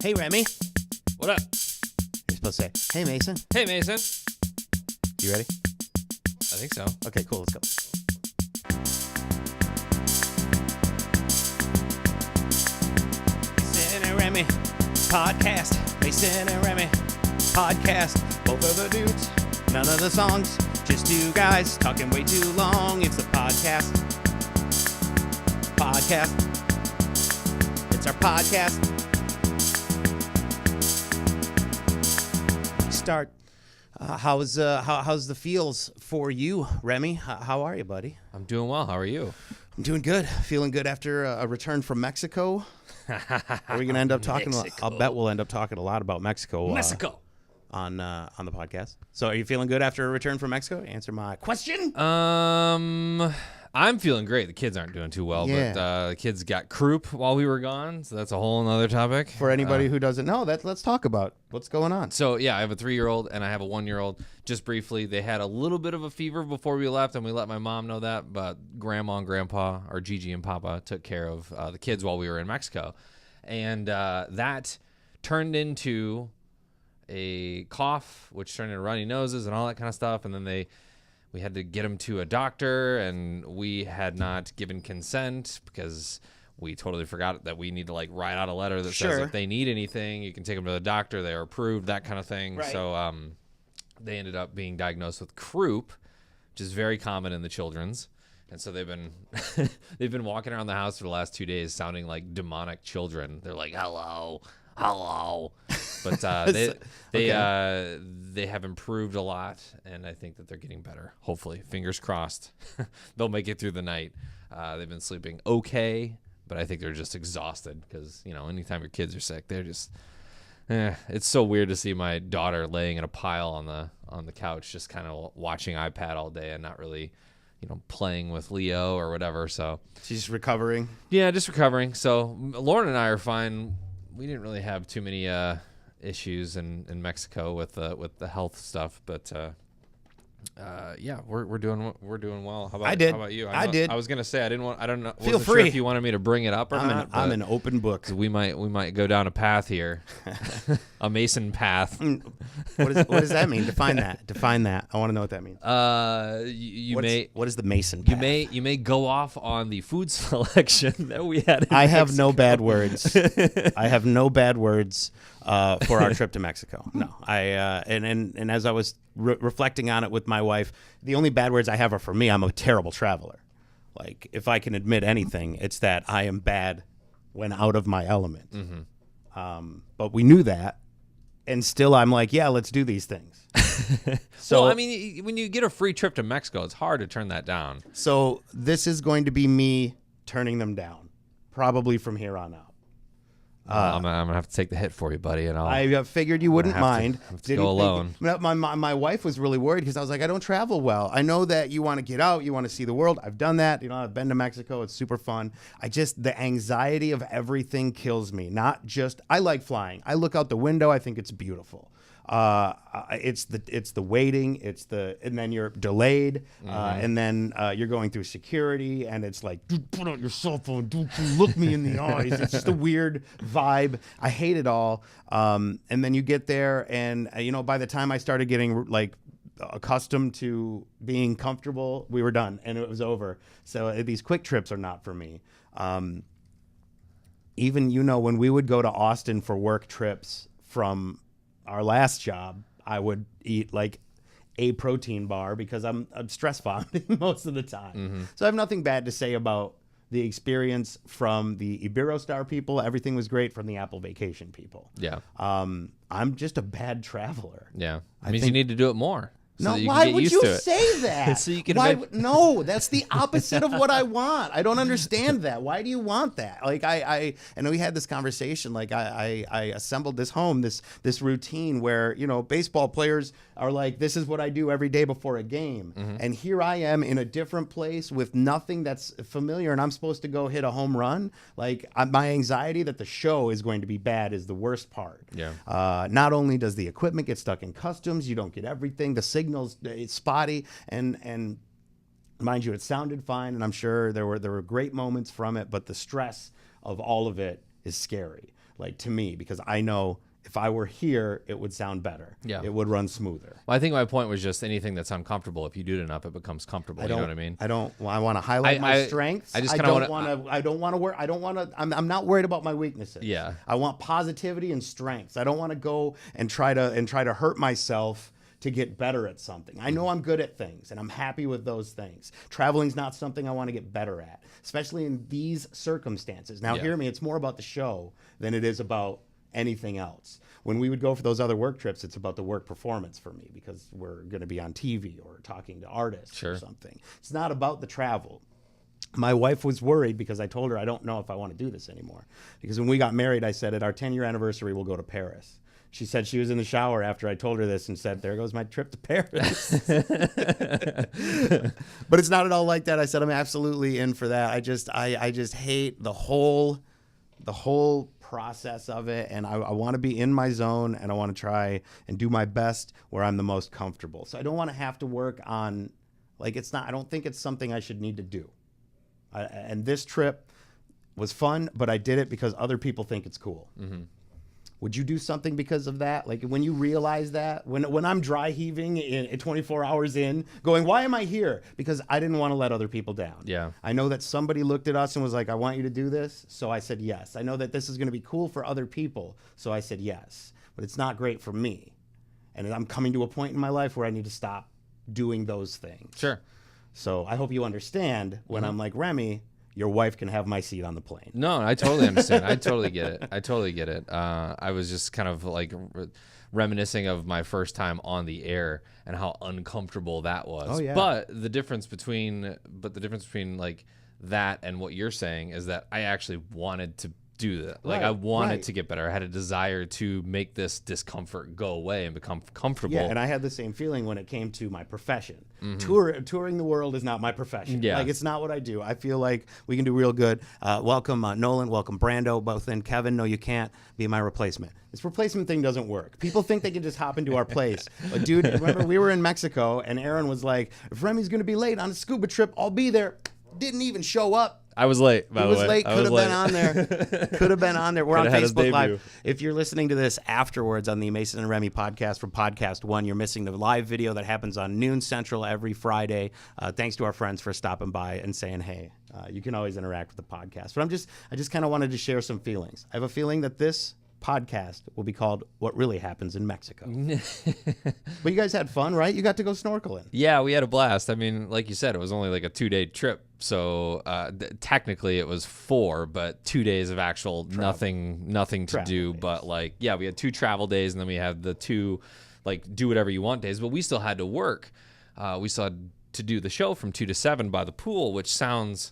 Hey, Remy. What up? You're supposed to say, hey, Mason. Hey, Mason. You ready? I think so. Okay, cool. Let's go. Mason and Remy podcast. Mason and Remy podcast. Both of the dudes, none of the songs. Just two guys talking way too long. It's the podcast. It's our podcast. Start. How's the feels for you, Remy? How are you, buddy? I'm doing well. How are you? I'm doing good. Feeling good after a return from Mexico. Are we gonna end up talking? I'll bet we'll end up talking a lot about Mexico. On the podcast. So, are you feeling good after a return from Mexico? Answer my question. I'm feeling great. The kids aren't doing too well, Yeah. but the kids got croup while we were gone, so that's a whole nother topic. For anybody who doesn't know, let's talk about what's going on. So, yeah, I have a 3-year-old and I have a 1-year-old. Just briefly, they had a little bit of a fever before we left, and we let my mom know that, but Grandma and Grandpa, or Gigi and Papa, took care of the kids while we were in Mexico. And that turned into a cough, which turned into runny noses and all that kind of stuff, and then we had to get them to a doctor, and we had not given consent because we totally forgot that we need to write out a letter that says if they need anything, you can take them to the doctor. They're approved, that kind of thing. Right. So they ended up being diagnosed with croup, which is very common in the children's. And so they've been walking around the house for the last 2 days sounding like demonic children. They're like, hello. But they have improved a lot, and I think that they're getting better. Hopefully, fingers crossed, they'll make it through the night. They've been sleeping okay, but I think they're just exhausted because anytime your kids are sick, they're just. It's so weird to see my daughter laying in a pile on the couch, just kind of watching iPad all day and not really, playing with Leo or whatever. So She's recovering. Yeah, just recovering. So Lauren and I are fine. We didn't really have too many issues in Mexico with the health stuff, but yeah, we're doing well. How about you? I did. I was gonna say I don't know. Feel Wasn't free sure if you wanted me to bring it up or not. I'm an open book. 'Cause we might go down a path here, a Mason path. What does that mean? Define that. I want to know what that means. What is the Mason path? You may go off on the food selection that we had. I have no bad words. I have no bad words for our trip to Mexico. No, and as I was reflecting on it with my wife, the only bad words I have are for me. I'm a terrible traveler. Like, if I can admit anything, it's that I am bad when out of my element. Mm-hmm. But we knew that, and still I'm like, yeah, let's do these things. So, well, I mean, when you get a free trip to Mexico, it's hard to turn that down. So this is going to be me turning them down, probably from here on out. I'm gonna have to take the hit for you, buddy, and I figured you wouldn't mind. Have to go alone. My wife was really worried because I was like, I don't travel well. I know that you want to get out, you want to see the world. I've done that. I've been to Mexico. It's super fun. The anxiety of everything kills me. I like flying. I look out the window. I think it's beautiful. It's the waiting, and then you're delayed, and then you're going through security, and it's like, dude, put out your cell phone, don't you look me in the eyes. It's just a weird vibe. I hate it all. And then you get there, and by the time I started getting accustomed to being comfortable, we were done, and it was over. So these quick trips are not for me. Even when we would go to Austin for work trips from our last job, I would eat a protein bar because I'm stress vomiting most of the time. Mm-hmm. So I have nothing bad to say about the experience from the Iberostar people. Everything was great from the Apple Vacation people. Yeah. I'm just a bad traveler. Yeah. It means you need to do it more. No, why would you say that? So you can no, that's the opposite of what I want. I don't understand that. Why do you want that? I know we had this conversation. I assembled this home, this routine where baseball players are like, this is what I do every day before a game, and here I am in a different place with nothing that's familiar, and I'm supposed to go hit a home run. My anxiety that the show is going to be bad is the worst part. Yeah. Not only does the equipment get stuck in customs, you don't get everything. The signals, it's spotty, and mind you, it sounded fine, and I'm sure there were great moments from it, but the stress of all of it is scary. like to me, because I know if I were here, it would sound better. Yeah. It would run smoother. Well, I think my point was just anything that's uncomfortable. If you do it enough, it becomes comfortable. You know what I mean? I want to highlight my strengths. I just I kinda don't want to. I don't want to work. I don't want to. I'm not worried about my weaknesses. Yeah. I want positivity and strengths. I don't want to go and try to hurt myself to get better at something. I know I'm good at things, and I'm happy with those things. Traveling's not something I want to get better at, especially in these circumstances. Now, hear me. It's more about the show than it is about anything else. When we would go for those other work trips, it's about the work performance for me, because we're going to be on TV or talking to artists or something. It's not about the travel. My wife was worried because I told her I don't know if I want to do this anymore. Because when we got married, I said at our 10-year anniversary, we'll go to Paris. She said she was in the shower after I told her this and said, there goes my trip to Paris. But it's not at all like that. I said, I'm absolutely in for that. I just hate the whole process of it, and I want to be in my zone, and I want to try and do my best where I'm the most comfortable. So I don't want to have to work on, like, I don't think it's something I should need to do. And this trip was fun, but I did it because other people think it's cool. Mm-hmm. Would you do something because of that? Like when you realize that, when I'm dry heaving in 24 hours in, going, why am I here? Because I didn't want to let other people down. Yeah. I know that somebody looked at us and was like, I want you to do this. So I said yes. I know that this is going to be cool for other people. So I said yes. But it's not great for me. And I'm coming to a point in my life where I need to stop doing those things. Sure. So I hope you understand when I'm like, Remy, your wife can have my seat on the plane. No, I totally understand. I totally get it. I was just kind of like reminiscing of my first time on the air and how uncomfortable that was. Oh, yeah. But the difference between like that and what you're saying is that I actually wanted to do that. Like I wanted to get better. I had a desire to make this discomfort go away and become comfortable. Yeah, and I had the same feeling when it came to my profession. Mm-hmm. Touring the world is not my profession. Yeah. Like, it's not what I do. I feel like we can do real good. Welcome Nolan, welcome Brando, both in. Kevin, no, you can't be my replacement. This replacement thing doesn't work. People think they can just hop into our place. But dude, remember we were in Mexico and Aaron was like, if Remy's going to be late on a scuba trip, I'll be there. Didn't even show up. I was late, by the way. He was late. Could have been on there. Could have been on there. We're on Facebook Live. If you're listening to this afterwards on the Mason and Remy podcast from Podcast One, you're missing the live video that happens on noon Central every Friday. Thanks to our friends for stopping by and saying hey. You can always interact with the podcast. But I just kind of wanted to share some feelings. I have a feeling that this podcast will be called What Really Happens in Mexico. But you guys had fun, right? You got to go snorkeling. Yeah, we had a blast. I mean, like you said, it was only like a 2-day trip. So technically it was 4, but 2 days of actual nothing to do. Days. But like, yeah, we had 2 travel days and then we had the 2 like do whatever you want days. But we still had to work. We still had to do the show from 2 to 7 by the pool, which sounds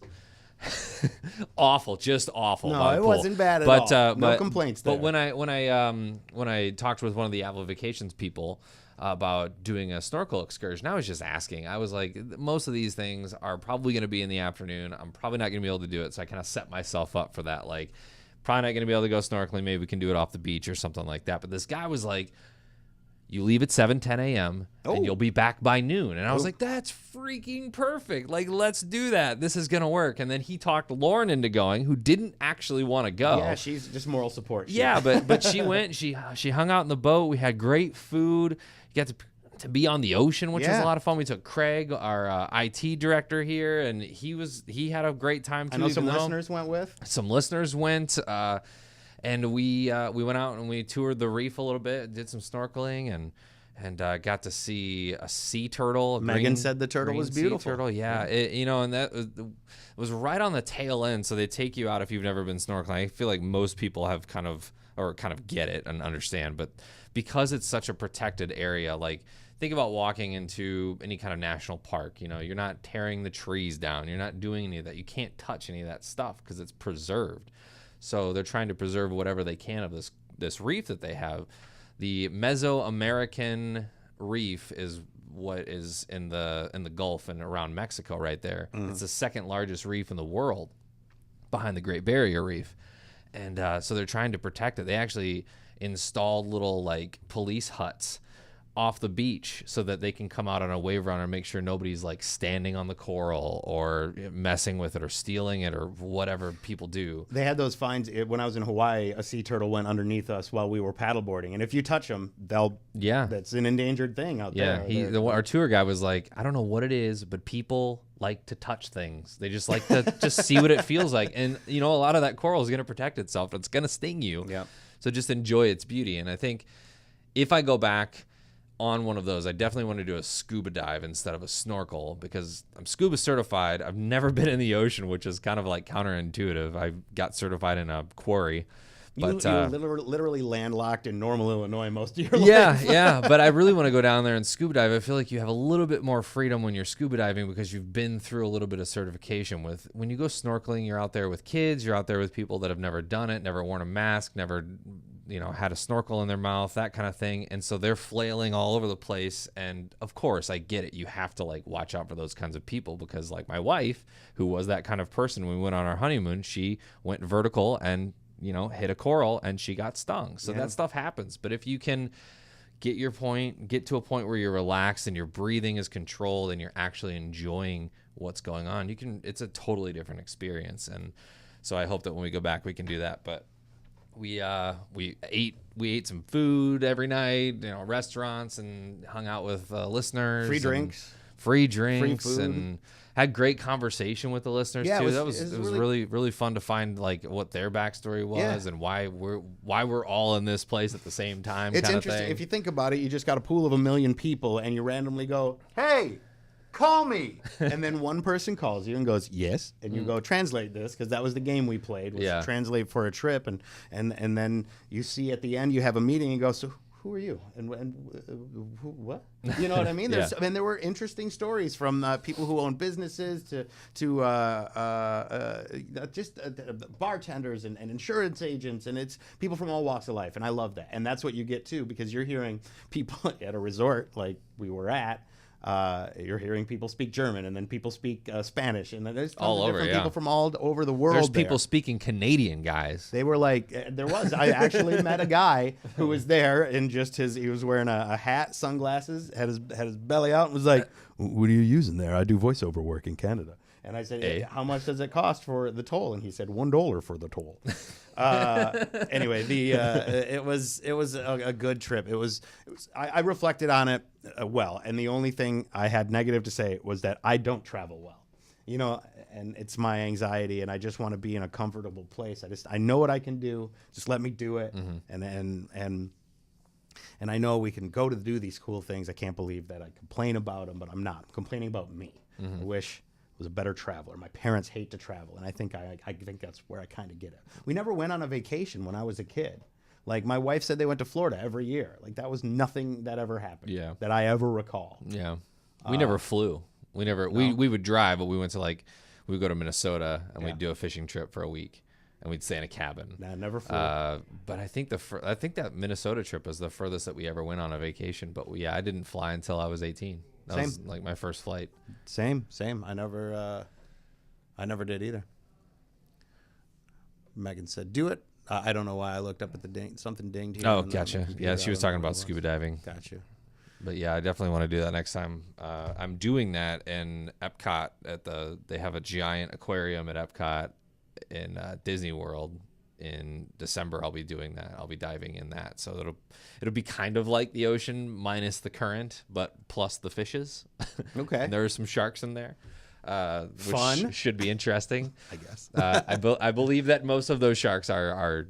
awful, just awful. No, it wasn't bad at all. No complaints there. But when I talked with one of the Apple Vacations people about doing a snorkel excursion, I was just asking. I was like, most of these things are probably going to be in the afternoon. I'm probably not going to be able to do it, so I kind of set myself up for that. Like, probably not going to be able to go snorkeling. Maybe we can do it off the beach or something like that. But this guy was like, you leave at 10 a.m. and you'll be back by noon. And I was like, that's freaking perfect. Like, let's do that. This is going to work. And then he talked Lauren into going, who didn't actually want to go. Yeah, she's just moral support. Yeah, but she went. She hung out in the boat. We had great food. You got to be on the ocean, which was a lot of fun. We took Craig, our IT director here, and he had a great time too. I know some listeners went with. Some listeners went. And we went out and we toured the reef a little bit, did some snorkeling, and got to see a sea turtle. Megan said the turtle was beautiful. Sea turtle, yeah. And that was right on the tail end. So they take you out if you've never been snorkeling. I feel like most people have kind of get it and understand, but because it's such a protected area, like think about walking into any kind of national park. You know, you're not tearing the trees down. You're not doing any of that. You can't touch any of that stuff because it's preserved. So they're trying to preserve whatever they can of this reef that they have. The Mesoamerican reef is what is in the Gulf and around Mexico right there. It's the second largest reef in the world behind the Great Barrier Reef. And so they're trying to protect it. They actually installed little like police huts off the beach so that they can come out on a wave runner and make sure nobody's like standing on the coral or messing with it or stealing it or whatever people do. They had those fines when I was in Hawaii. A sea turtle went underneath us while we were paddleboarding, and if you touch them, that's an endangered thing out there. Our tour guide was like, I don't know what it is, but people like to touch things. They just like to just see what it feels like, and a lot of that coral is going to protect itself. It's going to sting you. Yeah. So just enjoy its beauty. And I think if I go back on one of those, I definitely want to do a scuba dive instead of a snorkel, because I'm scuba certified. I've never been in the ocean, which is kind of like counterintuitive. I got certified in a quarry. But you're literally landlocked in Normal, Illinois most of your life. Yeah. But I really want to go down there and scuba dive. I feel like you have a little bit more freedom when you're scuba diving because you've been through a little bit of certification. When you go snorkeling, you're out there with kids. You're out there with people that have never done it, never worn a mask, never had a snorkel in their mouth, that kind of thing. And so they're flailing all over the place. And of course, I get it. You have to like watch out for those kinds of people because like my wife, who was that kind of person when we went on our honeymoon, she went vertical and hit a coral and she got stung. So that stuff happens. But if you can get to a point where you're relaxed and your breathing is controlled and you're actually enjoying what's going on, it's a totally different experience. And so I hope that when we go back, we can do that. But we ate some food every night, restaurants, and hung out with listeners. Free drinks, free food. And had great conversation with the listeners too. It was really, really fun to find like what their backstory was and why we're all in this place at the same time. It's interesting. If you think about it, you just got a pool of 1 million people and you randomly go, "Hey, call me," and then one person calls you and goes, "Yes," and you go, "Translate this," because that was the game we played, was translate for a trip, and then you see at the end you have a meeting and go, "So who are you and who, what?" You know what I mean? There were interesting stories from people who own businesses to just bartenders and insurance agents, and it's people from all walks of life, and I love that. And that's what you get too, because you're hearing people at a resort like we were at. You're hearing people speak German, and then people speak Spanish, and then there's tons of different people from all over the world. There's people speaking Canadian, guys. They were like, I actually met a guy who was there in just he was wearing a hat, sunglasses, had his belly out, and was like, "What are you using there?" "I do voiceover work in Canada." And I said, "Hey, how much does it cost for the toll?" And he said, $1 for the toll. Anyway, it was a good trip. I reflected on it well, and the only thing I had negative to say was that I don't travel well, and it's my anxiety, and I just want to be in a comfortable place. I know what I can do. Just let me do it, and I know we can go to do these cool things. I can't believe that I complain about them, but I'm not. I'm complaining about me. I wish was a better traveler. My parents hate to travel, and I think that's where I kind of get it. We never went on a vacation when I was a kid. Like my wife said, they went to Florida every year. Like that was nothing that ever happened that I ever recall. Yeah, we never flew. We never. No. We would drive, but we went to we would go to Minnesota and we'd do a fishing trip for a week, and we'd stay in a cabin. Nah, never flew. But I think that Minnesota trip was the furthest that we ever went on a vacation. But I didn't fly until I was 18. That was like my first flight. Same. I never did either. Megan said, "Do it." I don't know why I looked up at the ding. Something dinged here. Oh, gotcha. Yeah, she was talking about scuba diving. Gotcha. But yeah, I definitely want to do that next time. I'm doing that in Epcot they have a giant aquarium at Epcot in Disney World. In December, I'll be doing that. I'll be diving in that. So it'll be kind of like the ocean minus the current, but plus the fishes. Okay. And there are some sharks in there. Which Fun. Should be interesting. I guess. I believe that most of those sharks are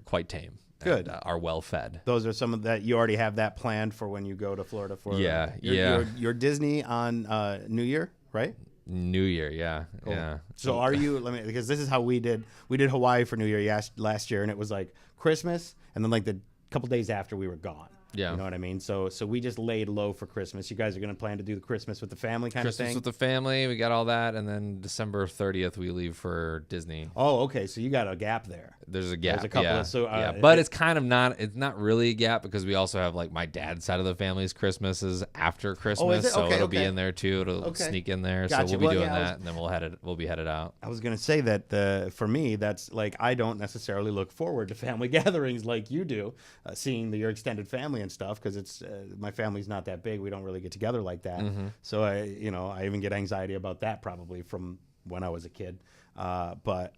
quite tame. Good. And, are well fed. Those are some of that. You already have that planned for when you go to Florida for your Disney on New Year, right? New Year, yeah. Cool. Yeah. So are you, because this is how we did Hawaii for New Year last year, and it was like Christmas, and then like the couple days after we were gone. Yeah. You know what I mean? So we just laid low for Christmas. You guys are going to plan to do the Christmas with the family kind of thing? Christmas with the family. We got all that. And then December 30th, we leave for Disney. Oh, okay. So you got a gap there. There's a gap. There's a couple of, but it's kind of it's not really a gap because we also have like my dad's side of the family's Christmas is after Christmas. Oh, is it? So okay, it'll be in there too. It'll sneak in there. Gotcha. So we'll be doing that. And then we'll be headed out. I was going to say that for me, that's like, I don't necessarily look forward to family gatherings like you do, seeing your extended family and stuff because it's my family's not that big. We don't really get together like that. Mm-hmm. So I even get anxiety about that probably from when I was a kid. But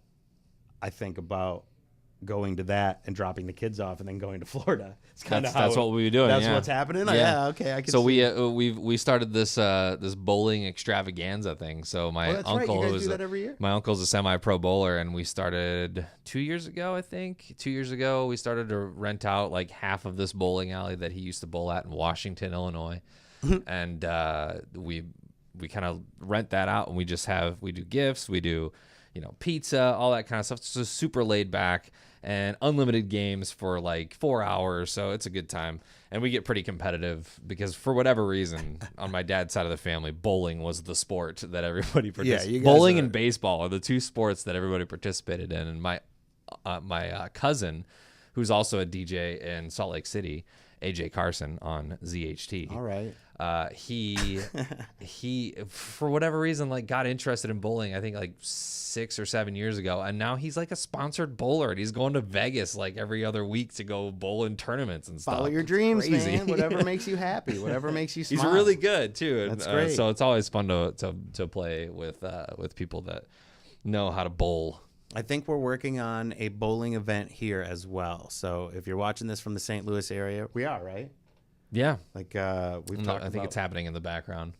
I think about going to that and dropping the kids off and then going to Florida. It's kind of that's what we were doing. That's yeah. what's happening. Yeah. Okay. I can. So see. we started this this bowling extravaganza thing. So my that's uncle right. You guys who's do that every year? my uncle's a semi-pro bowler, and we started 2 years ago, I think. 2 years ago, we started to rent out like half of this bowling alley that he used to bowl at in Washington, Illinois, and we kind of rent that out, and we do gifts, we do pizza, all that kind of stuff. It's just super laid back and unlimited games for like 4 hours. So it's a good time. And we get pretty competitive because for whatever reason, on my dad's side of the family, bowling was the sport that everybody participated in. Bowling and baseball are the two sports that everybody participated in. And my cousin, who's also a DJ in Salt Lake City, AJ Carson on ZHT. All right. He for whatever reason like got interested in bowling, I think like 6 or 7 years ago, and now he's like a sponsored bowler and he's going to Vegas like every other week to go bowl in tournaments and stuff. Follow your dreams, man. Whatever makes you happy, whatever makes you smile. He's really good too. And, that's great. So it's always fun to play with people that know how to bowl. I think we're working on a bowling event here as well. So if you're watching this from the St. Louis area, we are, right? Yeah. Like we've talked I think it's happening in the background.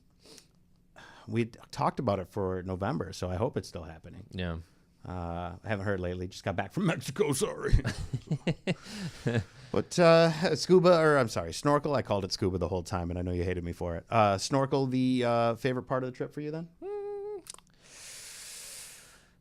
We talked about it for November, so I hope it's still happening. Yeah. I haven't heard lately. Just got back from Mexico, sorry. But snorkel. I called it scuba the whole time, and I know you hated me for it. Snorkel, the favorite part of the trip for you then?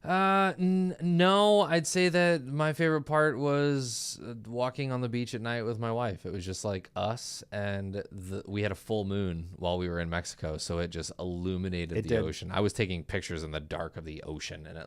No, I'd say that my favorite part was walking on the beach at night with my wife. It was just like us, and we had a full moon while we were in Mexico, so it just illuminated the ocean. I was taking pictures in the dark of the ocean, and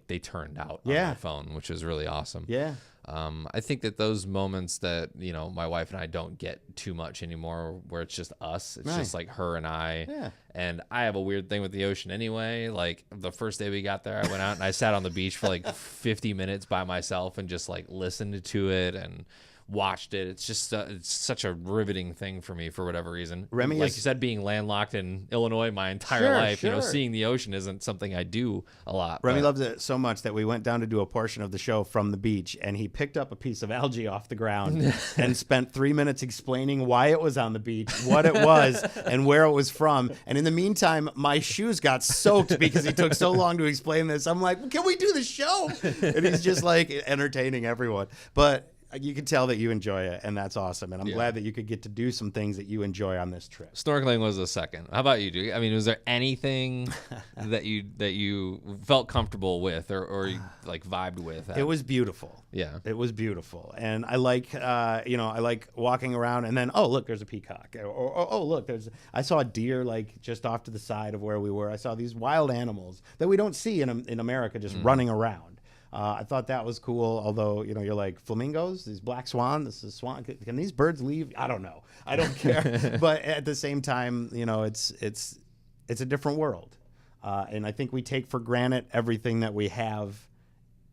they turned out on my phone, which was really awesome. Yeah. I think that those moments that, my wife and I don't get too much anymore, where it's just us, it's just like her and I. Yeah. And I have a weird thing with the ocean anyway. Like the first day we got there, I went out and I sat on the beach for like 50 minutes by myself and just like listened to it and watched it. It's just it's such a riveting thing for me for whatever reason. Remy, like you said, being landlocked in Illinois my entire life, sure. Seeing the ocean isn't something I do a lot. Remy loves it so much that we went down to do a portion of the show from the beach, and he picked up a piece of algae off the ground and spent 3 minutes explaining why it was on the beach, what it was, and where it was from. And in the meantime, my shoes got soaked because he took so long to explain this. I'm like, can we do the show? And he's just like entertaining everyone. But you can tell that you enjoy it, and that's awesome. And I'm glad that you could get to do some things that you enjoy on this trip. Snorkeling was the second. How about you, dude? I mean, was there anything that you felt comfortable with or like vibed with? It was beautiful. Yeah, it was beautiful, and I like I like walking around, and then look, there's a peacock, or look, I saw a deer like just off to the side of where we were. I saw these wild animals that we don't see in America just running around. I thought that was cool, although, you're like, flamingos, these black swan, this is swan. Can these birds leave? I don't know. I don't care. But at the same time, it's a different world. And I think we take for granted everything that we have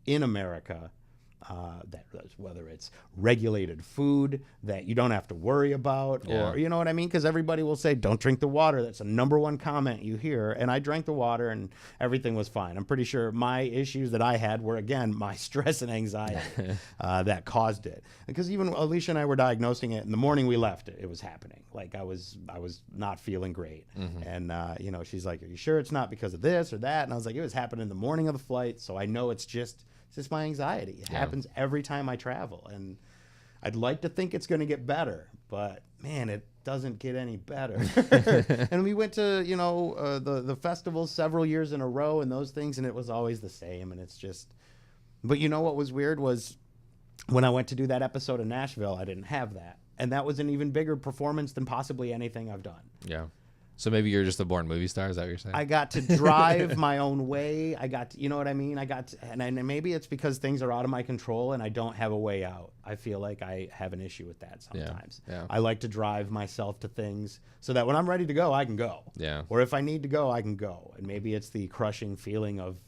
in America, whether it's regulated food that you don't have to worry about, or you know what I mean? Because everybody will say, don't drink the water. That's the number one comment you hear. And I drank the water and everything was fine. I'm pretty sure my issues that I had were, again, my stress and anxiety that caused it. Because even Alicia and I were diagnosing it in the morning we left, it was happening. Like I was not feeling great. And, she's like, are you sure it's not because of this or that? And I was like, it was happening in the morning of the flight. So I know it's just my anxiety. It happens every time I travel, and I'd like to think it's going to get better, but man, it doesn't get any better. And we went to the festivals several years in a row and those things, and it was always the same. And it's just, but what was weird was when I went to do that episode in Nashville, I didn't have that, and that was an even bigger performance than possibly anything I've done. Yeah. So maybe you're just a born movie star. Is that what you're saying? I got to drive my own way. I got to, you know what I mean? And maybe it's because things are out of my control and I don't have a way out. I feel like I have an issue with that sometimes. Yeah. I like to drive myself to things so that when I'm ready to go, I can go. Yeah. Or if I need to go, I can go. And maybe it's the crushing feeling of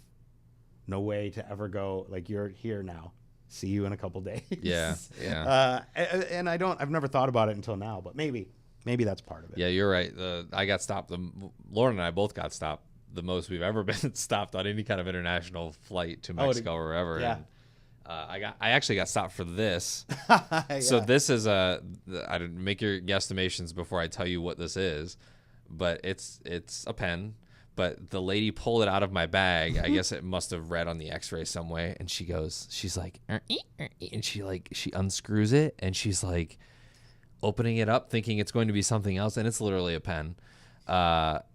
no way to ever go. Like, you're here now. see you in a couple days. Yeah, yeah. And I've never thought about it until now, but maybe that's part of it. Yeah, you're right. I got stopped. Lauren and I both got stopped. The most we've ever been stopped on any kind of international flight to Mexico or wherever. Yeah. And, I actually got stopped for this. Yeah. So this is I didn't make your guesstimations before I tell you what this is, but it's a pen. But the lady pulled it out of my bag. I guess it must have read on the X-ray some way. And she's like, and she unscrews it, and she's like opening it up, thinking it's going to be something else, and it's literally a pen. But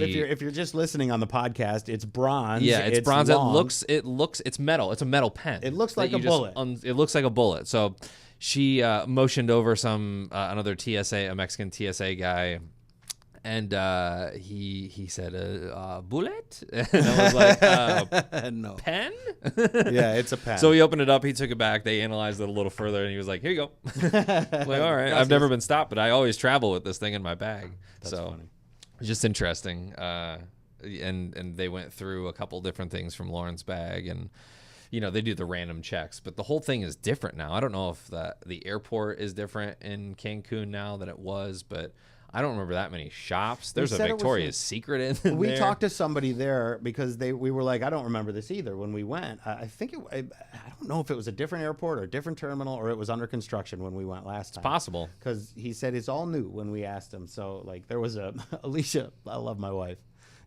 if you're just listening on the podcast, it's bronze. Yeah, it's bronze. Long. It looks it's metal. It's a metal pen. It looks like a bullet. It looks like a bullet. So she motioned over another TSA, a Mexican TSA guy, and he said bullet, and I was like no pen. Yeah, it's a pen. So he opened it up. He took it back. They analyzed it a little further, and he was like, "Here you go." I'm like, all right, I've never been stopped, but I always travel with this thing in my bag. That's funny. It's just interesting. And they went through a couple different things from Lauren's bag, and they do the random checks, but the whole thing is different now. I don't know if the airport is different in Cancun now than it was, but I don't remember that many shops. There's a Victoria's Secret in there. We talked to somebody there because we were like, I don't remember this either when we went. I don't know if it was a different airport or a different terminal, or it was under construction when we went last time. It's possible. Because he said it's all new when we asked him. So like there was Alicia, I love my wife.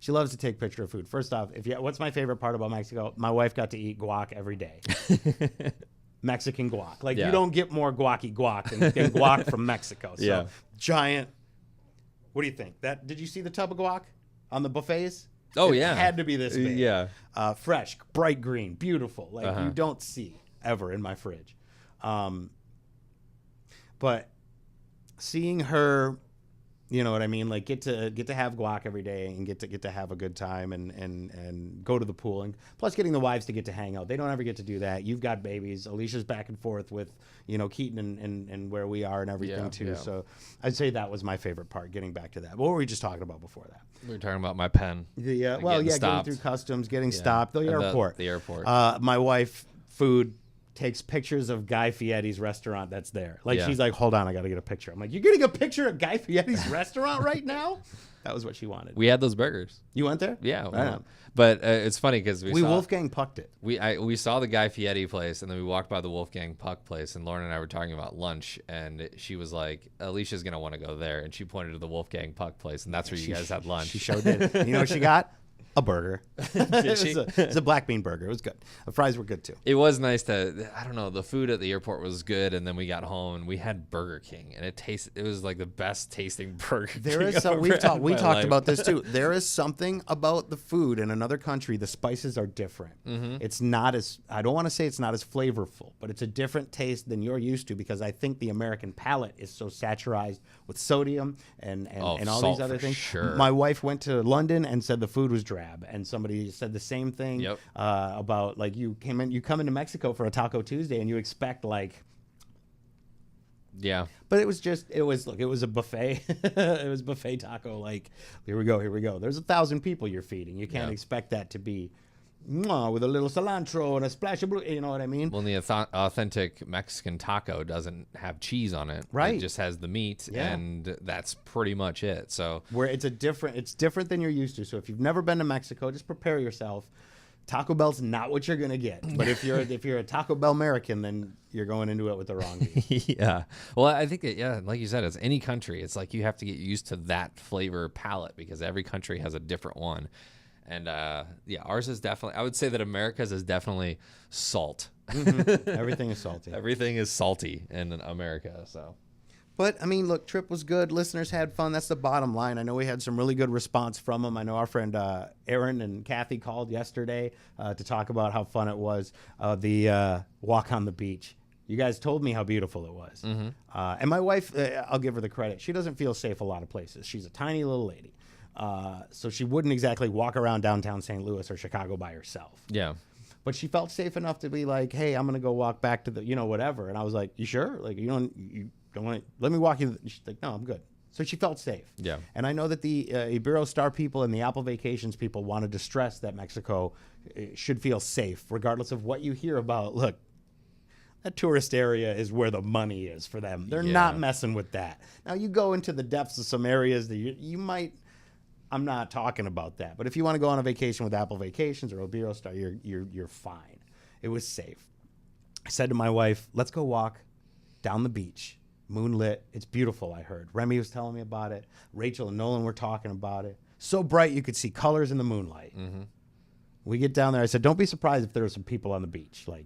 She loves to take picture of food. First off, what's my favorite part about Mexico? My wife got to eat guac every day. Mexican guac. Like you don't get more guac than guac from Mexico. So giant. What do you think? Did you see the tub of guac on the buffets? Oh, it yeah. had to be this big. Yeah. Fresh, bright green, beautiful. Like you don't see ever in my fridge. But seeing her, you know what I mean? Like get to have guac every day and get to have a good time and go to the pool, and plus getting the wives to get to hang out. They don't ever get to do that. You've got babies. Alicia's back and forth with Keaton and where we are and everything too. Yeah. So I'd say that was my favorite part, getting back to that. What were we just talking about before that? We were talking about my pen. Getting through customs, getting stopped, the airport. The airport. My wife, food. Takes pictures of Guy Fieri's restaurant that's there. Like she's like, hold on, I got to get a picture. I'm like, you're getting a picture of Guy Fieri's restaurant right now? That was what she wanted. We had those burgers. You went there? Yeah. But it's funny because we Wolfgang Pucked it. We saw the Guy Fieri place, and then we walked by the Wolfgang Puck place, and Lauren and I were talking about lunch, and she was like, Alicia's going to want to go there. And she pointed to the Wolfgang Puck place, and that's where you guys had lunch. She sure did. You know what she got? A burger. It's a black bean burger. It was good. The fries were good too. It was nice I don't know, the food at the airport was good, and then we got home and we had Burger King, and it was like the best tasting Burger King. We talked about this too. There is something about the food in another country. The spices are different. Mm-hmm. It's not as, I don't want to say it's not as flavorful, but it's a different taste than you're used to, because I think the American palate is so saturated with sodium and all these other things. Sure. My wife went to London and said the food was drab. And somebody said the same thing about like you come into Mexico for a Taco Tuesday and you expect like, but it was a buffet. It was buffet taco. Like here we go. There's 1,000 people you're feeding. You can't expect that to be with a little cilantro and a splash of blue. You know what I mean? Well, the authentic Mexican taco doesn't have cheese on it. Right. It just has the meat, and that's pretty much it. So where it's different than you're used to. So if you've never been to Mexico, just prepare yourself. Taco Bell's not what you're gonna get. But if you're a Taco Bell American, then you're going into it with the wrong meat. Yeah. Well, I think that like you said, it's any country. It's like you have to get used to that flavor palette, because every country has a different one. And ours is definitely, I would say that America's is definitely salt. Mm-hmm. Everything is salty. Everything is salty in America. So, but I mean, look, trip was good. Listeners had fun. That's the bottom line. I know we had some really good response from them. I know our friend Aaron and Kathy called yesterday to talk about how fun it was. The walk on the beach. You guys told me how beautiful it was. Mm-hmm. And my wife, I'll give her the credit. She doesn't feel safe a lot of places. She's a tiny little lady. So she wouldn't exactly walk around downtown St. Louis or Chicago by herself. Yeah. But she felt safe enough to be like, hey, I'm going to go walk back to the, whatever. And I was like, you sure? Like, you don't want to, let me walk you. She's like, no, I'm good. So she felt safe. Yeah. And I know that the Iberostar people and the Apple Vacations people wanted to stress that Mexico should feel safe, regardless of what you hear about. Look, that tourist area is where the money is for them. They're Yeah. not messing with that. Now, you go into the depths of some areas that you might. I'm not talking about that. But if you want to go on a vacation with Apple Vacations or Obiro Star, you're fine. It was safe. I said to my wife, let's go walk down the beach. Moonlit. It's beautiful, I heard. Remy was telling me about it. Rachel and Nolan were talking about it. So bright you could see colors in the moonlight. Mm-hmm. We get down there. I said, don't be surprised if there are some people on the beach. Like,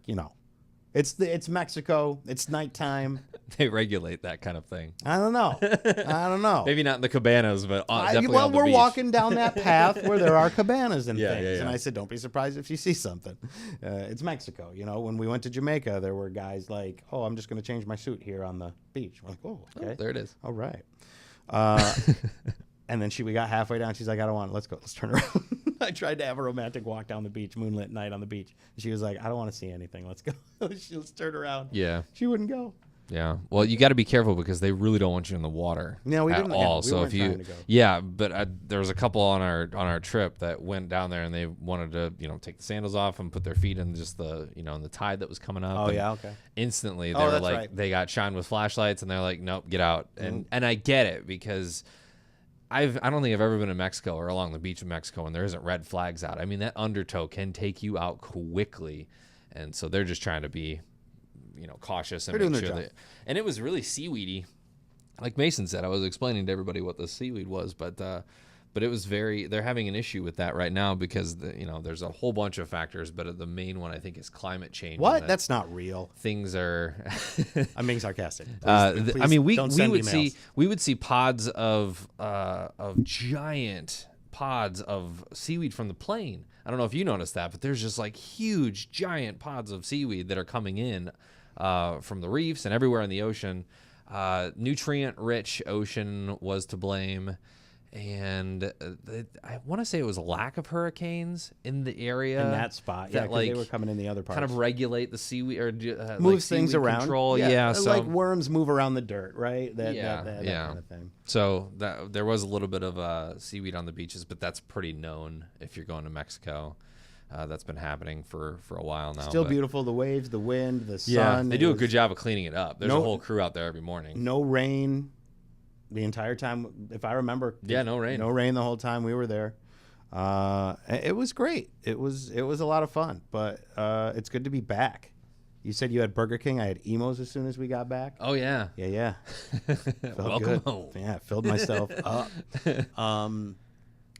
it's Mexico. It's nighttime. They regulate that kind of thing. I don't know. Maybe not in the cabanas, but definitely on the we're beach. walking down that path where there are cabanas and things. Yeah. And I said, don't be surprised if you see something. It's Mexico. When we went to Jamaica, there were guys like, oh, I'm just going to change my suit here on the beach. We're like, oh, okay. Oh, there it is. All right. And then we got halfway down. She's like, I don't want it. Let's go. Let's turn around. I tried to have a romantic walk down the beach, moonlit night on the beach. She was like, I don't want to see anything. Let's go. Let's turn around. Yeah. She wouldn't go. Yeah. Well, you got to be careful because they really don't want you in the water. No, we at didn't. all. Yeah, we so weren't if you, trying to go. yeah, but there was a couple on our trip that went down there and they wanted to, take the sandals off and put their feet in just the, in the tide that was coming up. Oh, and yeah, okay. Instantly, they were that's like, right. they got shined with flashlights and they're like, nope, get out. And I get it because I don't think I've ever been in Mexico or along the beach of Mexico and there isn't red flags out. I mean, that undertow can take you out quickly. And so they're just trying to be, cautious and make sure that. And it was really seaweedy. Like Mason said, I was explaining to everybody what the seaweed was, but it was they're having an issue with that right now because, there's a whole bunch of factors, but the main one I think is climate change. What? That's not real. Things are. I'm being sarcastic. I mean, we don't send would emails. we would see pods of giant pods of seaweed from the plane. I don't know if you noticed that, but there's just like huge, giant pods of seaweed that are coming in from the reefs and everywhere in the ocean. Nutrient-rich ocean was to blame. And I want to say it was a lack of hurricanes in the area. In that spot, yeah, because they were coming in the other parts. Kind of regulate the seaweed or moves things around. Control. Yeah, so like worms move around the dirt, right? That kind of thing. So there was a little bit of seaweed on the beaches, but that's pretty known if you're going to Mexico. That's been happening for a while now. Still beautiful. The waves, the wind, the sun. Yeah, they do a good job of cleaning it up. There's a whole crew out there every morning. No rain. The entire time, if I remember. Yeah, no rain. No rain the whole time we were there. It was great. It was a lot of fun, but it's good to be back. You said you had Burger King. I had Emos as soon as we got back. Oh, yeah. Yeah. Welcome home. Yeah, filled myself up.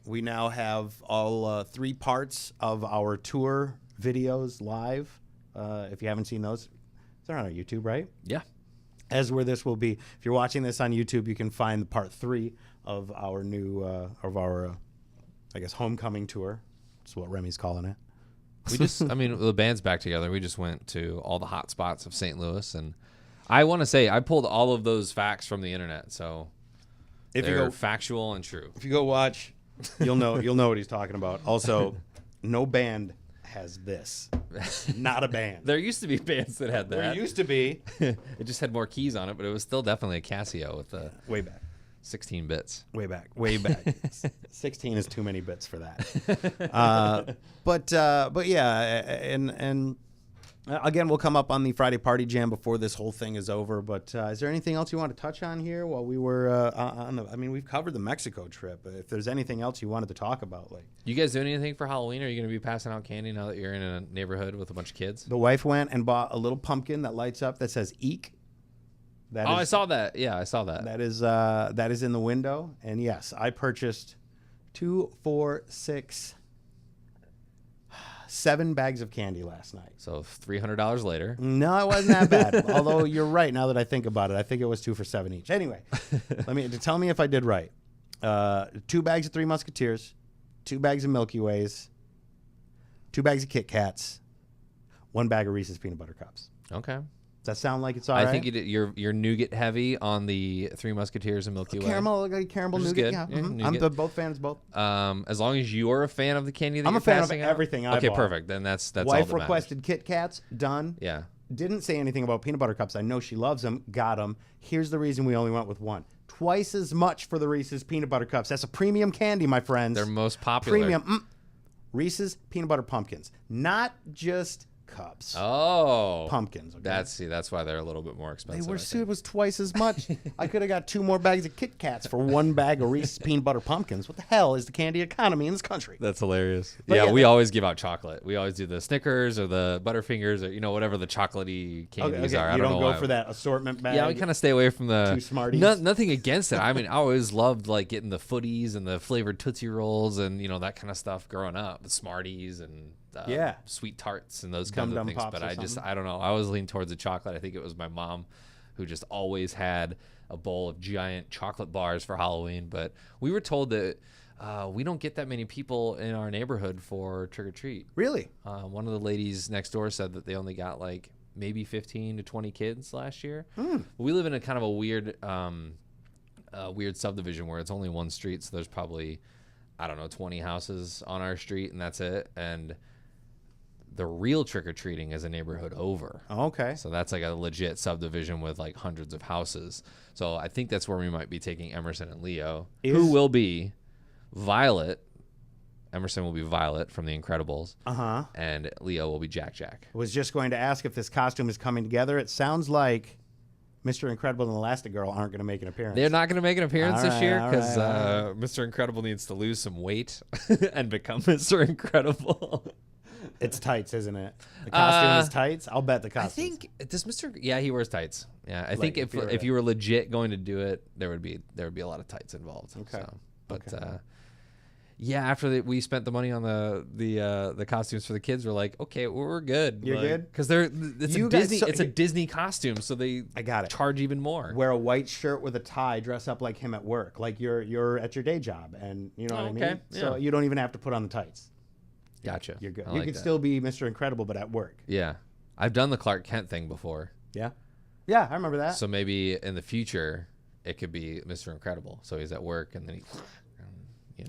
We now have all 3 parts of our tour videos live. If you haven't seen those, they're on our YouTube, right? Yeah. As where this will be. If you're watching this on YouTube, you can find part 3 of our new, I guess, homecoming tour. That's what Remy's calling it. The band's back together. We just went to all the hot spots of St. Louis. And I want to say, I pulled all of those facts from the internet. So they're factual and true. If you go watch, you'll know what he's talking about. Also, no band has this. Not a band. There used to be bands that had that. There used to be. It just had more keys on it, but it was still definitely a Casio with the way back 16 bits. Way back. 16 is too many bits for that. But yeah, and again, we'll come up on the Friday Party Jam before this whole thing is over. But is there anything else you want to touch on here while we were we've covered the Mexico trip. If there's anything else you wanted to talk about, like, you guys doing anything for Halloween? Are you going to be passing out candy now that you're in a neighborhood with a bunch of kids? The wife went and bought a little pumpkin that lights up that says "Eek." I saw that. Yeah, I saw that. That is in the window. And yes, I purchased 2, 4, 6, 7 bags of candy last night. So $300 later. No, it wasn't that bad. Although you're right. Now that I think about it, I think it was 2 for $7 each. Anyway, tell me if I did right. 2 bags of Three Musketeers, 2 bags of Milky Ways, 2 bags of Kit Kats, 1 bag of Reese's Peanut Butter Cups. Okay. Does that sound like it's all right? I think you're nougat heavy on the Three Musketeers and Milky Way. Caramel nougat. Good. Yeah, nougat. I'm both fans of both. As long as you're a fan of the candy that I'm you're a fan of passing out? everything I Okay, bought. perfect. Then that's all Wife that matters. requested Kit Kats. Done. Yeah. Didn't say anything about peanut butter cups. I know she loves them. Got them. Here's the reason we only went with 1. Twice as much for the Reese's Peanut Butter Cups. That's a premium candy, my friends. They're most popular. Premium. Reese's Peanut Butter Pumpkins. Not just cups. Oh, Pumpkins. Okay? that's why they're a little bit more expensive. It was twice as much. I could have got 2 more bags of Kit Kats for 1 bag of Reese's peanut butter pumpkins. What the hell is the candy economy in this country? That's hilarious. But Yeah, yeah, we always give out chocolate. We always do the Snickers or the Butterfingers or whatever the chocolatey candies are. I You don't don't know go why. for that assortment bag. Yeah, we kind of stay away from the Two Smarties. Nothing against it. I mean, I always loved like getting the footies and the flavored Tootsie Rolls and that kind of stuff growing up. The Smarties and sweet tarts and those kinds of Dum-Dum things. Pops But or I just something. I don't know. I always lean towards the chocolate. I think it was my mom who just always had a bowl of giant chocolate bars for Halloween. But we were told that we don't get that many people in our neighborhood for trick or treat. Really? One of the ladies next door said that they only got like maybe 15 to 20 kids last year. We live in a kind of a weird subdivision where it's only one street, so there's probably 20 houses on our street, and that's it. And the real trick-or-treating is a neighborhood over. Okay. So that's like a legit subdivision with like hundreds of houses. So I think that's where we might be taking Emerson and Leo, who will be Violet. Emerson will be Violet from The Incredibles. And Leo will be Jack Jack. Was just going to ask if this costume is coming together. It sounds like Mr. Incredible and Elastigirl aren't going to make an appearance. They're not going to make an appearance this year because all Mr. Incredible needs to lose some weight and become Mr. Incredible. It's tights, isn't it? The costume is tights. I'll bet the I costume. think does Mr. Yeah, he wears tights. Yeah, I think if if you were legit going to do it, there would be a lot of tights involved. Okay. So, but yeah, after we spent the money on the costumes for the kids, we're like, okay, we're good. You're good? Because it's a Disney costume, so they charge even more. Wear a white shirt with a tie, dress up like him at work, like you're at your day job, and you know what I mean. Okay, So yeah. you don't even have to put on the tights. Gotcha. You're good. I You like could that. still be Mr. Incredible, but at work. Yeah, I've done the Clark Kent thing before. Yeah. Yeah, I remember that. So maybe in the future, it could be Mr. Incredible. So he's at work, and then he.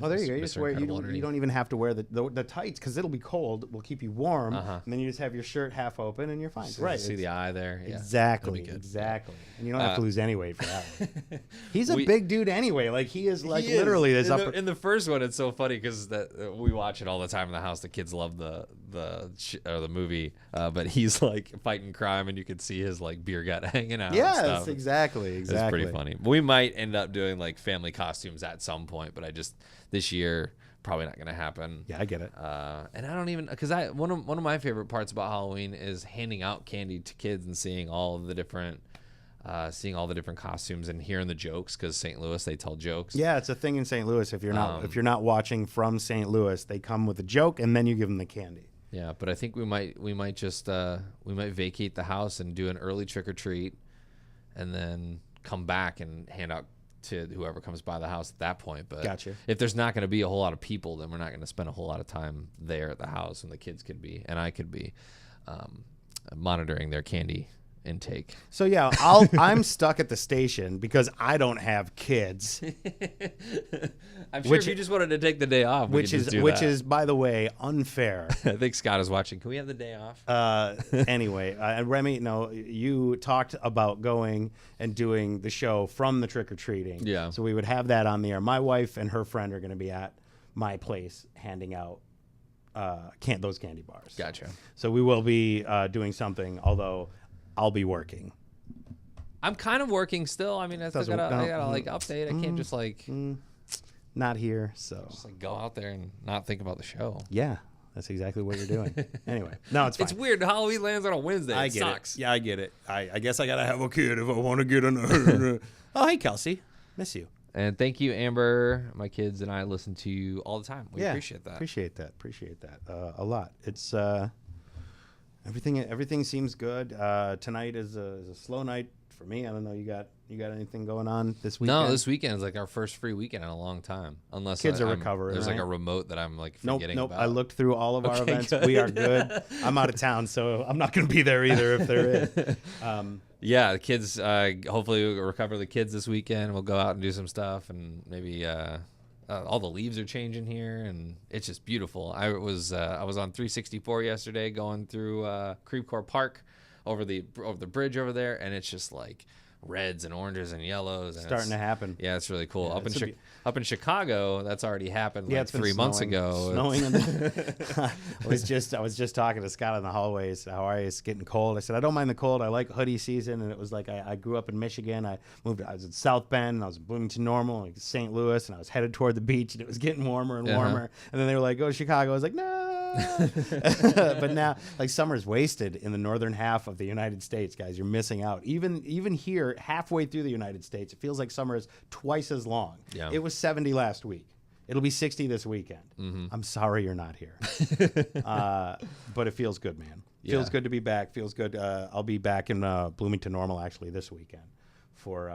Oh, there you go. You Mr. just wear, Incredible you don't even have to wear the tights because it'll be cold. Will keep you warm, and then you just have your shirt half open and you're fine. Right. See the eye there. Yeah, Exactly. that'll be good. Exactly. And you don't have to lose any weight for that one. He's a big dude anyway. Like he is like He literally is. this In upper. in the first one, it's so funny because we watch it all the time in the house. The kids love the movie, but he's like fighting crime, and you can see his like beer gut hanging out. Yes, and stuff. exactly. It's pretty funny. We might end up doing like family costumes at some point, but this year probably not going to happen. Yeah, I get it. And I don't even because one of my favorite parts about Halloween is handing out candy to kids and seeing all the different costumes and hearing the jokes because St. Louis they tell jokes. Yeah, it's a thing in St. Louis. If you're not watching from St. Louis, they come with a joke and then you give them the candy. Yeah, but I think we might just vacate the house and do an early trick or treat, and then come back and hand out to whoever comes by the house at that point. But Gotcha. If there's not going to be a whole lot of people, then we're not going to spend a whole lot of time there at the house, and the kids could be, and I could be monitoring their candy intake. So yeah, I'm stuck at the station because I don't have kids. I'm sure if you just wanted to take the day off, Which is by the way unfair. I think Scott is watching. Can we have the day off? Anyway, Remy, no, you talked about going and doing the show from the trick or treating. Yeah. So we would have that on the air. My wife and her friend are going to be at my place handing out those candy bars. Gotcha. So we will be doing something, although I'll be working. I'm kind of working still. I mean, I gotta like update. I can't just like not here, so just like go out there and not think about the show. Yeah, that's exactly what you're doing. Anyway, no, it's fine. It's weird. Halloween lands on a Wednesday. I it get sucks. it. Yeah, I get it. I guess I gotta have a kid if I want to get an. Oh, hey, Kelsey, miss you. And thank you, Amber. My kids and I listen to you all the time. We appreciate that. Appreciate that a lot. It's everything seems good. Tonight is a slow night for me. I don't know. You got anything going on this weekend? No, this weekend is like our first free weekend in a long time. Unless kids are recovering. There's like right? a remote that I'm like forgetting Nope. about. I looked through all of our Okay, events. good. We are good. I'm out of town, so I'm not going to be there either if there is. Yeah, the kids. Hopefully, we'll recover the kids this weekend. We'll go out and do some stuff, and maybe all the leaves are changing here, and it's just beautiful. I was on 364 yesterday, going through Creve Coeur Park over the bridge over there, and it's just like reds and oranges and yellows. And Starting to happen. Yeah, it's really cool. Yeah, Up in Chicago, that's already happened Yeah, like it's been 3 months ago. Snowing. I was just talking to Scott in the hallways. How are you? It's getting cold. I said I don't mind the cold. I like hoodie season. And it was like I grew up in Michigan. I was in South Bend. And I was in Bloomington Normal, like St. Louis, and I was headed toward the beach. And it was getting warmer and warmer. And then they were like, "Go to Chicago." I was like, "No." But now, like, summer's wasted in the northern half of the United States, guys. You're missing out. Even here, halfway through the United States, it feels like summer is twice as long. Yeah. It was 70 last week. It'll be 60 this weekend. I'm sorry you're not here. But it feels good, man. Feels good to be back. Feels good. I'll be back in Bloomington Normal, actually, this weekend for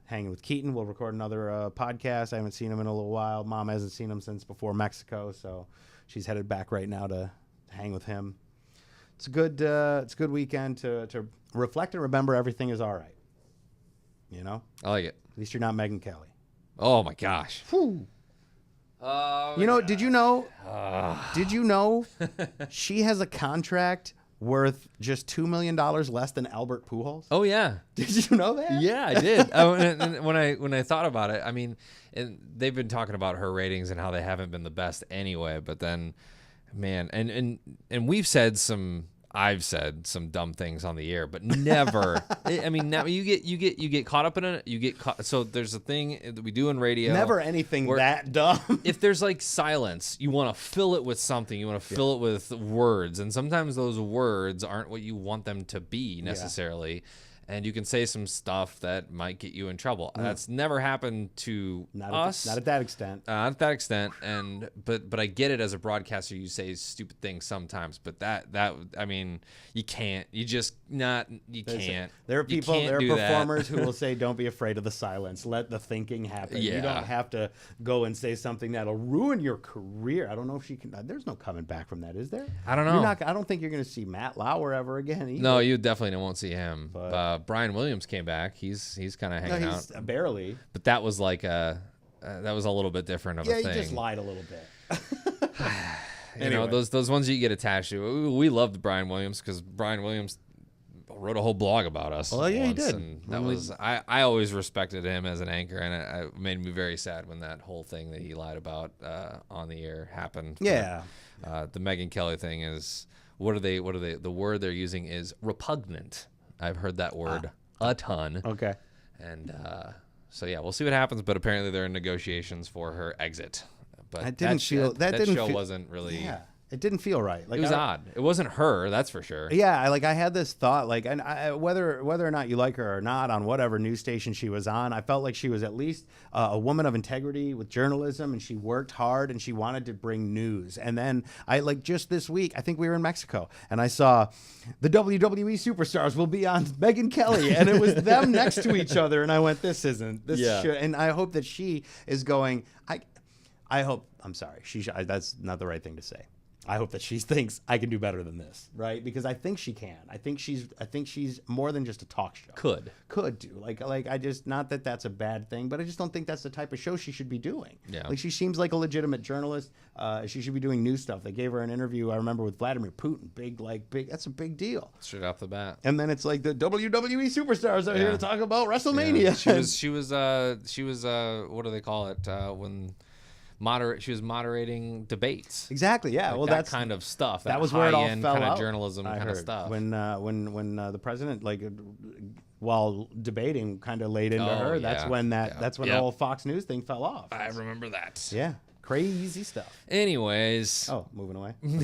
hanging with Keaton. We'll record another podcast. I haven't seen him in a little while. Mom hasn't seen him since before Mexico, so she's headed back right now to hang with him. It's a good weekend to reflect and remember everything is all right. You know? I like it. At least you're not Megyn Kelly. Oh my gosh. Whew. You know, did you know she has a contract worth just $2 million less than Albert Pujols? Oh yeah. Did you know that? Yeah, I did. And when I thought about it, I mean, and they've been talking about her ratings and how they haven't been the best anyway. But then, man, and I've said some dumb things on the air, but never. I mean, now you get caught up in it. You get caught. So there's a thing that we do in radio. Never anything that dumb. If there's like silence, you want to fill it with something. You want to fill it with words, and sometimes those words aren't what you want them to be necessarily. And you can say some stuff that might get you in trouble. That's never happened to us. Not at that extent. Not at that extent. And but I get it as a broadcaster. You say stupid things sometimes, but that I mean, you can't. You just not. You can't. There are people. There are that. performers who will say, "Don't be afraid of the silence. Let the thinking happen." Yeah. You don't have to go and say something that'll ruin your career. I don't know if she can. There's no coming back from that, is there? I don't know. I don't think you're going to see Matt Lauer ever again. Either. No, you definitely won't see him. Brian Williams came back. He's kind of hanging out. Barely. But that was like that was a little bit different of a thing. Yeah, he just lied a little bit. You know, those ones you get attached to. We loved Brian Williams because Brian Williams wrote a whole blog about us. Oh yeah, once, he did. And that was I always respected him as an anchor, and it made me very sad when that whole thing that he lied about on the air happened. Yeah. The Megyn Kelly thing is what are they? The word they're using is repugnant. I've heard that word a ton. Okay. And so yeah, we'll see what happens. But apparently they're in negotiations for her exit. But that show wasn't really. Yeah. It didn't feel right. Like it was odd. It wasn't her, that's for sure. Yeah, I had this thought, like, and whether or not you like her or not, on whatever news station she was on, I felt like she was at least a woman of integrity with journalism, and she worked hard, and she wanted to bring news. And then just this week, I think we were in Mexico, and I saw the WWE superstars will be on Megyn Kelly, and it was them next to each other, and I went, this should, and I hope that she is going. I hope. I'm sorry. That's not the right thing to say. I hope that she thinks I can do better than this, right? Because I think she can. I think she's more than just a talk show. Could do. Like I just, not that that's a bad thing, but I just don't think that's the type of show she should be doing. Yeah. Like, she seems like a legitimate journalist. She should be doing news stuff. They gave her an interview, I remember, with Vladimir Putin. Big. That's a big deal. Straight off the bat. And then it's like the WWE superstars are here to talk about WrestleMania. Yeah. She was what do they call it when she was moderating debates. Exactly. Yeah. Like well, that that's kind of stuff. That was where it all fell kind out. Of journalism kind of stuff. When the president, while debating, kind of laid into her. That's when the whole Fox News thing fell off. I remember that. Yeah. Crazy stuff. Anyways. Oh, moving away. We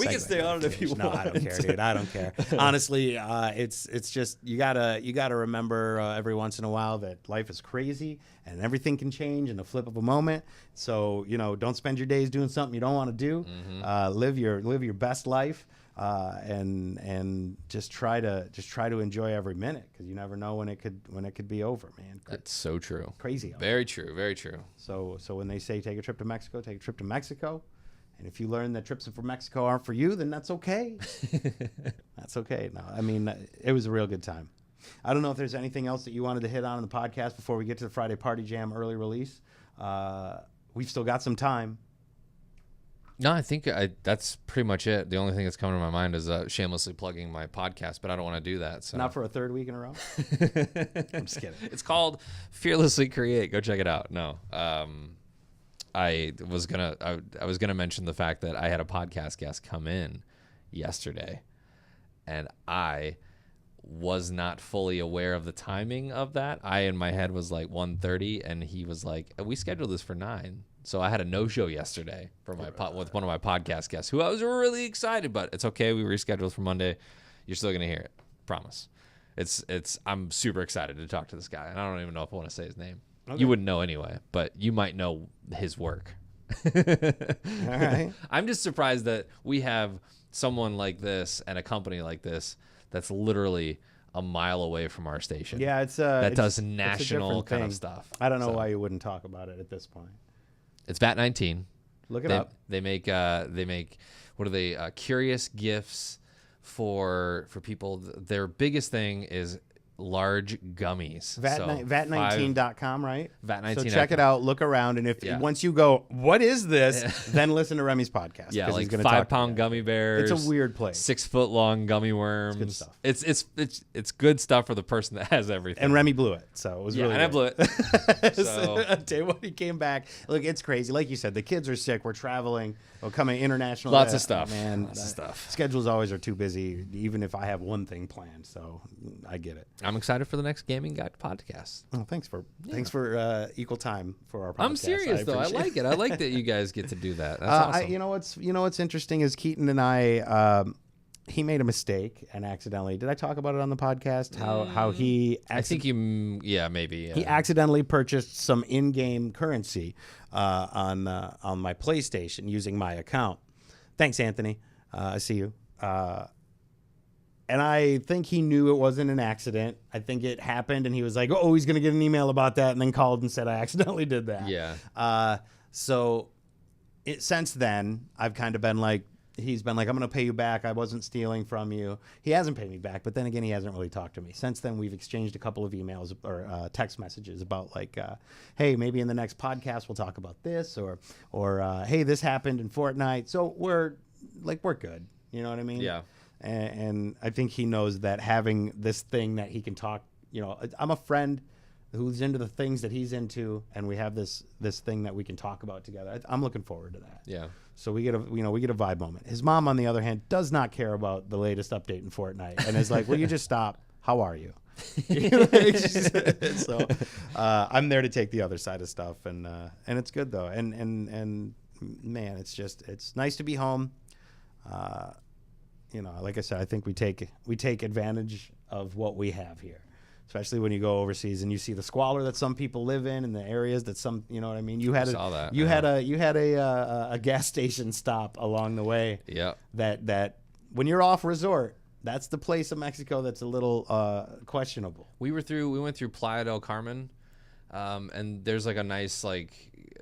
can stay on it if you want. No, I don't care, dude. I don't care. Honestly, it's just you gotta remember every once in a while that life is crazy and everything can change in the flip of a moment. So don't spend your days doing something you don't want to do. Mm-hmm. Live your best life. And just try to enjoy every minute, because you never know when it could be over, man. That's so true. Crazy. Very true. Very true. So when they say take a trip to Mexico, take a trip to Mexico. And if you learn that trips for Mexico aren't for you, then that's okay. That's okay. No, I mean, it was a real good time. I don't know if there's anything else that you wanted to hit on in the podcast before we get to the Friday Party Jam early release. We've still got some time. No, I think that's pretty much it. The only thing that's coming to my mind is shamelessly plugging my podcast, but I don't want to do that. So. Not for a third week in a row? I'm just kidding. It's called Fearlessly Create. Go check it out. No, I was gonna mention the fact that I had a podcast guest come in yesterday, and I was not fully aware of the timing of that. I in my head was like 1:30, and he was like, "We scheduled this for 9." So I had a no-show yesterday for with one of my podcast guests, who I was really excited, but it's okay. We rescheduled for Monday. You're still gonna hear it, promise. I'm super excited to talk to this guy, and I don't even know if I want to say his name. Okay. You wouldn't know anyway, but you might know his work. All right. I'm just surprised that we have someone like this and a company like this that's literally a mile away from our station. Yeah, that does national kind of stuff. I don't know why you wouldn't talk about it at this point. It's VAT19. Look it up. They make what are they? Curious gifts for people. Their biggest thing is large gummies. VAT19.com, right? VAT19. So check it out, look around, and once you go, what is this? Then listen to Remy's podcast. Yeah, like 5-pound gummy bears. It's a weird place. 6-foot-long gummy worms. It's good stuff. It's good stuff for the person that has everything. And Remy blew it, so it was really. And good. I blew it. So I tell you what, he came back. Look, it's crazy. Like you said, the kids are sick. We're traveling. We're coming international. Lots of stuff. Man, lots of stuff. Schedules always are too busy, even if I have one thing planned. So I get it. I'm excited for the next Gaming Guide podcast. Oh, thanks for equal time for our podcast. I'm serious though. I like it. I like that you guys get to do that. That's awesome. You know what's interesting is Keaton and I. He made a mistake and accidentally. Did I talk about it on the podcast? How he? I think you. Yeah, maybe. Yeah. He accidentally purchased some in-game currency on my PlayStation using my account. Thanks, Anthony. I see you. And I think he knew it wasn't an accident. I think it happened, and he was like, "Oh, he's gonna get an email about that," and then called and said, "I accidentally did that." Yeah. Since then, I've kind of been like, he's been like, "I'm gonna pay you back. I wasn't stealing from you." He hasn't paid me back, but then again, he hasn't really talked to me. Since then, we've exchanged a couple of emails or text messages about like, "Hey, maybe in the next podcast we'll talk about this," or "Hey, this happened in Fortnite." So we're good. You know what I mean? Yeah. And I think he knows that having this thing that he can talk, I'm a friend who's into the things that he's into, and we have this thing that we can talk about together. I'm looking forward to that. Yeah. So we get a vibe moment. His mom, on the other hand, does not care about the latest update in Fortnite, and is like, "Will you just stop? How are you?" So I'm there to take the other side of stuff, and it's good though. And man, it's nice to be home. Like I said, I think we take advantage of what we have here, especially when you go overseas and you see the squalor that some people live in and the areas that some, you know what I mean. You had a gas station stop along the way. Yeah. That when you're off resort, that's the place in Mexico that's a little questionable. We went through Playa del Carmen, and there's like a nice like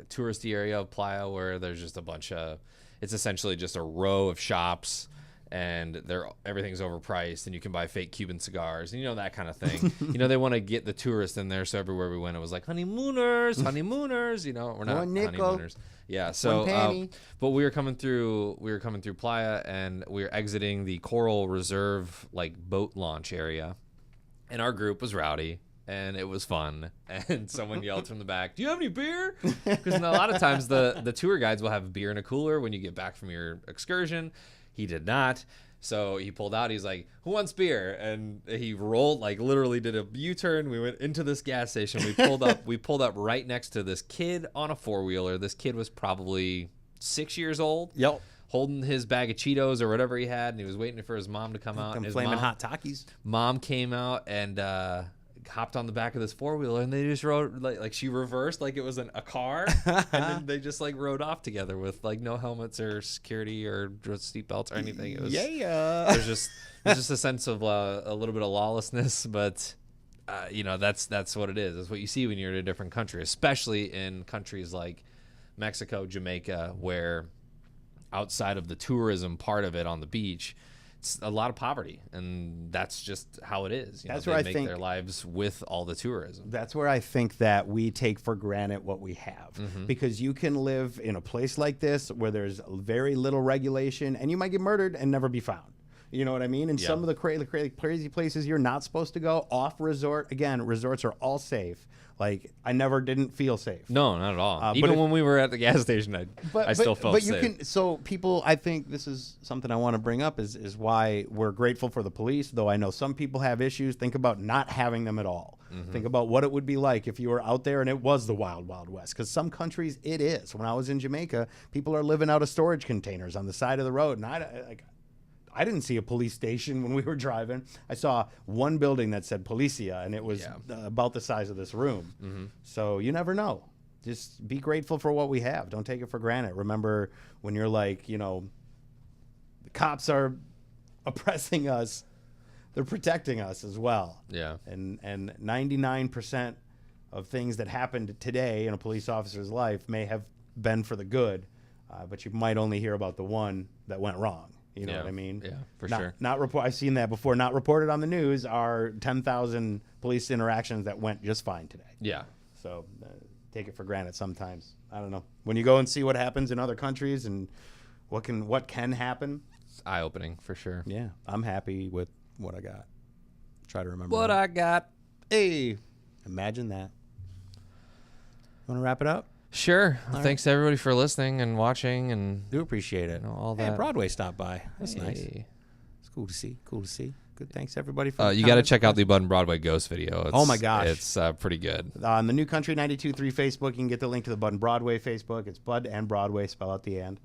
touristy area of Playa where there's just a bunch of. It's essentially just a row of shops. And everything's overpriced, and you can buy fake Cuban cigars, and that kind of thing. They want to get the tourists in there, so everywhere we went, it was like honeymooners. We're not honeymooners. Yeah. So, but we were coming through Playa, and we were exiting the Coral Reserve like boat launch area, and our group was rowdy. And it was fun. And someone yelled from the back, "Do you have any beer?" Because a lot of times the tour guides will have beer in a cooler when you get back from your excursion. He did not. So he pulled out. He's like, "Who wants beer?" And he rolled, like literally did a U-turn. We went into this gas station. We pulled up right next to this kid on a four-wheeler. This kid was probably 6 years old. Yep. Holding his bag of Cheetos or whatever he had. And he was waiting for his mom to come out. And his flaming hot Takis. Mom came out and hopped on the back of this four-wheeler, and they just rode like she reversed like it was a car, and then they just like rode off together with like no helmets or security or seat belts or anything. It was there's just a sense of a little bit of lawlessness, but that's what it is. That's what you see when you're in a different country, especially in countries like Mexico, Jamaica, where outside of the tourism part of it on the beach, it's a lot of poverty, and that's just how it is. That's they where I make think their lives with all the tourism. That's where I think that we take for granted what we have, because you can live in a place like this where there's very little regulation, and you might get murdered and never be found. You know what I mean? And some of the crazy places you're not supposed to go, off resort. Again, resorts are all safe. Like, I never didn't feel safe. No, not at all. Even when we were at the gas station, I still felt safe. But you can. So people, I think this is something I want to bring up is why we're grateful for the police. Though I know some people have issues. Think about not having them at all. Think about what it would be like if you were out there and it was the wild, wild west. Because some countries it is. When I was in Jamaica, people are living out of storage containers on the side of the road, and I didn't see a police station when we were driving. I saw one building that said Policia, and it was about the size of this room. So you never know. Just be grateful for what we have. Don't take it for granted. Remember when you're like, the cops are oppressing us, they're protecting us as well. Yeah. And 99% of things that happened today in a police officer's life may have been for the good, but you might only hear about the one that went wrong. You know what I mean? Yeah, for sure. I've seen that before. Not reported on the news are 10,000 police interactions that went just fine today. Yeah. So take it for granted sometimes. I don't know. When you go and see what happens in other countries and what can happen, It's eye-opening for sure. yeah, I'm happy with what I got. Try to remember What I got. Hey, imagine that. Want to wrap it up? Sure. Well, thanks to everybody for listening and watching, and Do appreciate it. all Hey, that. Broadway stopped by. That's nice. Hey. It's cool to see. Cool to see. Good. Thanks everybody for. You got to check out the Bud and Broadway Ghost video. It's, Oh my gosh. it's pretty good. On the New Country 92.3 Facebook, you can get the link to the Bud and Broadway Facebook. It's Bud and Broadway, spell out the and.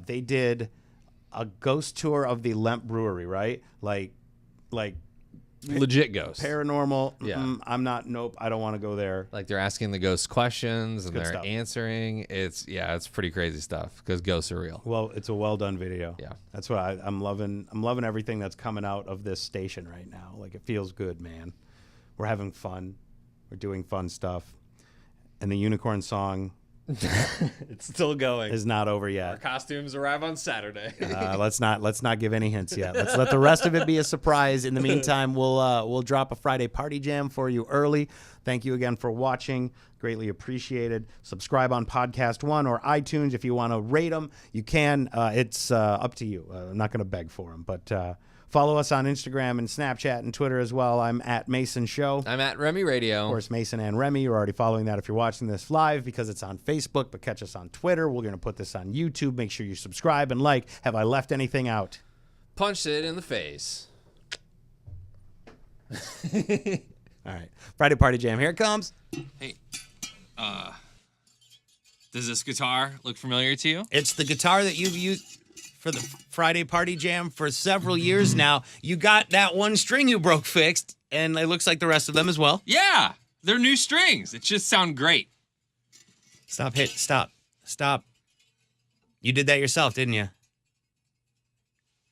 They did a ghost tour of the Lemp Brewery, right? Like Legit ghost. paranormal. Yeah. I'm not. Nope. I don't want to go there. Like they're asking the ghosts questions and Good they're stuff. answering. It's pretty crazy stuff because ghosts are real. Well, it's a well done video. Yeah. That's what I'm loving. I'm loving everything that's coming out of this station right now. Like, it feels good, man. We're having fun. We're doing fun stuff. And the unicorn song It's still going. is not over Our yet. costumes arrive on Saturday. Let's not give any hints yet. Let's let the rest of it be a surprise. In the meantime, we'll drop a Friday party jam for you early. Thank you again for watching. Greatly appreciated. Subscribe on Podcast One or iTunes if you want to rate them. You can. It's up to you. I'm not going to beg for them, but follow us on Instagram and Snapchat and Twitter as well. I'm at Mason Show. I'm at Remy Radio. Of course, Mason and Remy. You're already following that if you're watching this live because it's on Facebook, but catch us on Twitter. We're going to put this on YouTube. Make sure you subscribe and like. Have I left anything out? Punched it in the face. All right. Friday Party Jam. Here it comes. Hey, does this guitar look familiar to you? It's the guitar that you've used for the Friday Party Jam for several years now. You got that one string you broke fixed, and it looks like the rest of them as well. Yeah, they're new strings. It just sound great. Stop. You did that yourself, didn't you?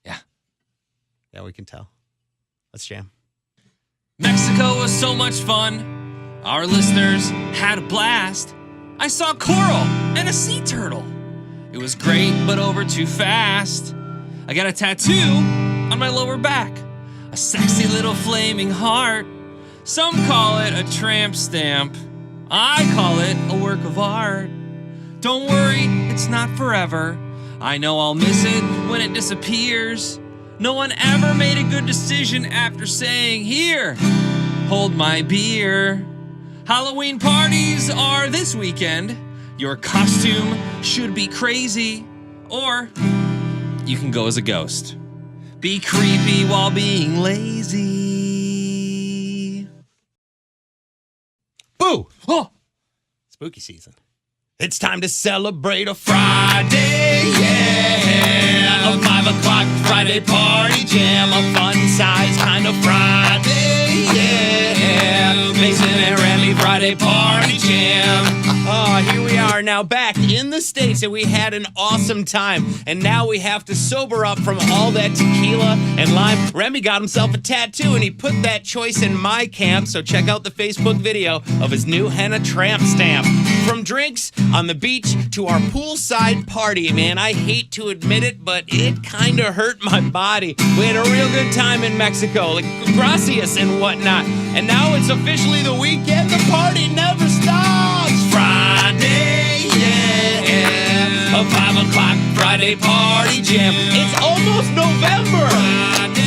Yeah. Yeah, we can tell. Let's jam. Mexico was so much fun. Our listeners had a blast. I saw coral and a sea turtle. It was great, but over too fast. I got a tattoo on my lower back, a sexy little flaming heart. Some call it a tramp stamp. I call it a work of art. Don't worry, it's not forever. I know I'll miss it when it disappears. No one ever made a good decision after saying, "Here, hold my beer." Halloween parties are this weekend. Your costume should be crazy, or you can go as a ghost. Be creepy while being lazy. Boo! Oh, Spooky season. It's time to celebrate a Friday, yeah. A 5 o'clock Friday Party Jam. A fun size kind of Friday, yeah. Mason and Remy Friday party jam. Oh, here we are now back in the States, and we had an awesome time. And now we have to sober up from all that tequila and lime. Remy got himself a tattoo, and he put that choice in my camp. So check out the Facebook video of his new henna tramp stamp. From drinks on the beach to our poolside party, man, I hate to admit it, but it kind of hurt my body. We had a real good time in Mexico, like gracias and whatnot. And now it's officially the weekend. The party never stops. Friday, yeah. A 5 o'clock Friday party jam. It's almost November. Friday,